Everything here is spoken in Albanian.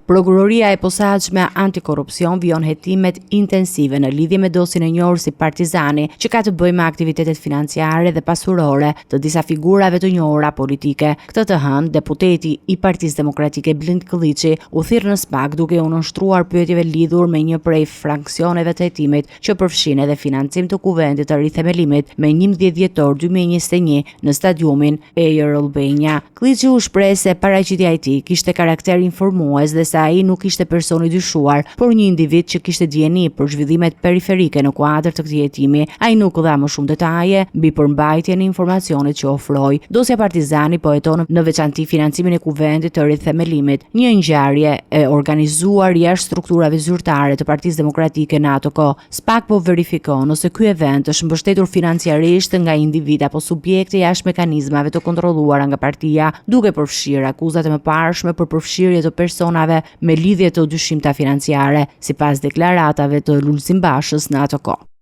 Prokuroria e posaçme antikorrupsion vijon hetimet intensive në lidhje me dosin e njohur si Partizani, që ka të bëjë me aktivitetet financiare dhe pasurore të disa figurave të njohura politike. Këtë të hënë, deputeti i Partisë Demokratike Blind Kolliçi u thirr në SPAK duke u nënshtruar pyetjeve lidhur me një prej fraksioneve të hetimit që përfshin edhe financim të kuvendit të rithemelimit me 11 dhjetor 2021 në stadiumin Air Albania. Kolliçi u shpreh se paraqitja e tij kishte karakter informues dhe se ai nuk ishte person i dyshuar, por një individ që kishte dijeni për zhvillimet periferike në kuadër të këtij hetimi. Ai nuk dha më shumë detaje mbi përmbajtjen e informacionit që ofroi. Dosja Partizani po heton në veçanti financimin e kuvendit të rithemelimit, një ngjarje e organizuar jashtë strukturave zyrtare të Partisë Demokratike në ato kohë. SPAK po verifikon nëse ky event është mbështetur financiarisht nga individ apo subjekte jashtë mekanizmave të kontrolluara nga partia, duke përfshirë akuzat e mëparshme për përfshirje të personave me lidhje të dyshimta financiare, sipas deklaratave të Lulzim Bashës në ato kohë.